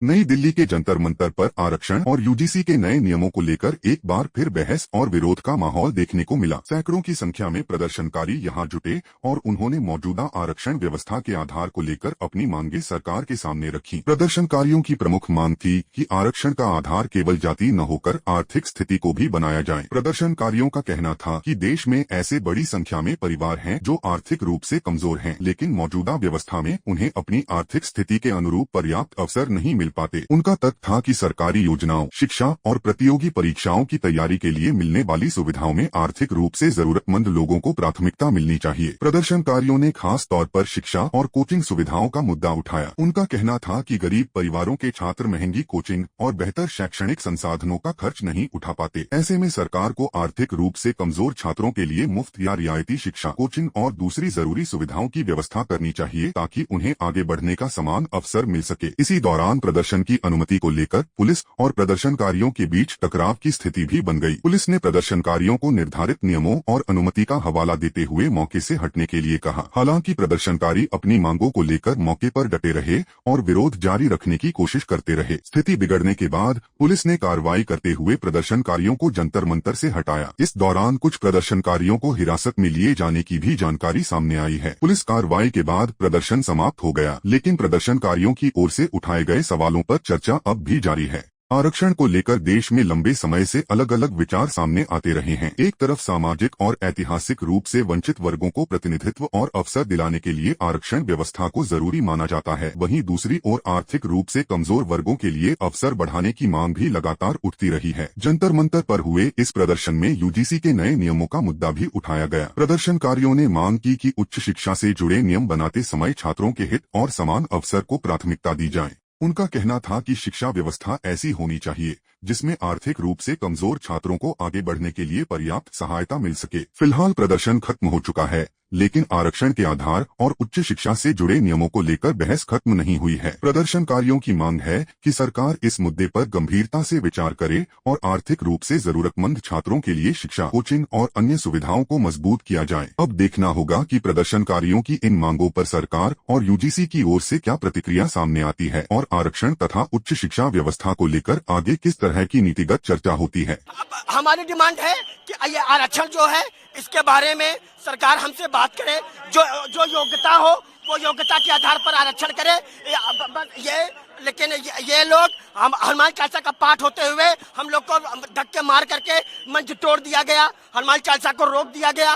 नई दिल्ली के जंतर मंतर पर आरक्षण और यूजीसी के नए नियमों को लेकर एक बार फिर बहस और विरोध का माहौल देखने को मिला। सैकड़ों की संख्या में प्रदर्शनकारी यहां जुटे और उन्होंने मौजूदा आरक्षण व्यवस्था के आधार को लेकर अपनी मांगे सरकार के सामने रखी। प्रदर्शनकारियों की प्रमुख मांग थी कि आरक्षण का आधार केवल जाति न होकर आर्थिक स्थिति को भी बनाया जाए। प्रदर्शनकारियों का कहना था कि देश में ऐसे बड़ी संख्या में परिवार हैं जो आर्थिक रूप से कमजोर हैं, लेकिन मौजूदा व्यवस्था में उन्हें अपनी आर्थिक स्थिति के अनुरूप पर्याप्त अवसर नहीं मिल पाते। उनका तर्क था कि सरकारी योजनाओं, शिक्षा और प्रतियोगी परीक्षाओं की तैयारी के लिए मिलने वाली सुविधाओं में आर्थिक रूप से जरूरतमंद लोगों को प्राथमिकता मिलनी चाहिए। प्रदर्शनकारियों ने खास तौर पर शिक्षा और कोचिंग सुविधाओं का मुद्दा उठाया। उनका कहना था कि गरीब परिवारों के छात्र महंगी कोचिंग और बेहतर शैक्षणिक संसाधनों का खर्च नहीं उठा पाते। ऐसे में सरकार को आर्थिक रूप से कमजोर छात्रों के लिए मुफ्त या रियायती शिक्षा, कोचिंग और दूसरी जरूरी सुविधाओं की व्यवस्था करनी चाहिए ताकि उन्हें आगे बढ़ने का समान अवसर मिल सके। इसी दौरान प्रदर्शन की अनुमति को लेकर पुलिस और प्रदर्शनकारियों के बीच टकराव की स्थिति भी बन गई। पुलिस ने प्रदर्शनकारियों को निर्धारित नियमों और अनुमति का हवाला देते हुए मौके से हटने के लिए कहा। हालांकि प्रदर्शनकारी अपनी मांगों को लेकर मौके पर डटे रहे और विरोध जारी रखने की कोशिश करते रहे। स्थिति बिगड़ने के बाद पुलिस ने कार्रवाई करते हुए प्रदर्शनकारियों को जंतर मंतर से हटाया। इस दौरान कुछ प्रदर्शनकारियों को हिरासत में लिए जाने की भी जानकारी सामने आई है। पुलिस कार्रवाई के बाद प्रदर्शन समाप्त हो गया, लेकिन प्रदर्शनकारियों की ओर से उठाए गए सवालों पर चर्चा अब भी जारी है। आरक्षण को लेकर देश में लंबे समय से अलग अलग विचार सामने आते रहे हैं। एक तरफ सामाजिक और ऐतिहासिक रूप से वंचित वर्गों को प्रतिनिधित्व और अवसर दिलाने के लिए आरक्षण व्यवस्था को जरूरी माना जाता है, वहीं दूसरी ओर आर्थिक रूप से कमजोर वर्गों के लिए अवसर बढ़ाने की मांग भी लगातार उठती रही है। जंतर मंतर पर हुए इस प्रदर्शन में यूजीसी के नए नियमों का मुद्दा भी उठाया गया। प्रदर्शनकारियों ने मांग की कि उच्च शिक्षा से जुड़े नियम बनाते समय छात्रों के हित और समान अवसर को प्राथमिकता दी जाए। उनका कहना था कि शिक्षा व्यवस्था ऐसी होनी चाहिए जिसमें आर्थिक रूप से कमजोर छात्रों को आगे बढ़ने के लिए पर्याप्त सहायता मिल सके। फिलहाल प्रदर्शन खत्म हो चुका है, लेकिन आरक्षण के आधार और उच्च शिक्षा से जुड़े नियमों को लेकर बहस खत्म नहीं हुई है। प्रदर्शनकारियों की मांग है कि सरकार इस मुद्दे पर गंभीरता से विचार करे और आर्थिक रूप से जरूरतमंद छात्रों के लिए शिक्षा, कोचिंग और अन्य सुविधाओं को मजबूत किया जाए। अब देखना होगा कि प्रदर्शनकारियों की इन मांगों पर सरकार और यूजीसी की ओर से क्या प्रतिक्रिया सामने आती है और आरक्षण तथा उच्च शिक्षा व्यवस्था को लेकर आगे किस तरह की नीतिगत चर्चा होती है। हमारी डिमांड है कि ये आरक्षण जो है इसके बारे में सरकार हमसे बात करे, जो योग्यता हो वो योग्यता के आधार पर आरक्षण करे। लेकिन ये लोग हनुमान चालीसा का पाठ होते हुए हम लोग को धक्के मार करके मंच तोड़ दिया गया, हनुमान चालीसा को रोक दिया गया।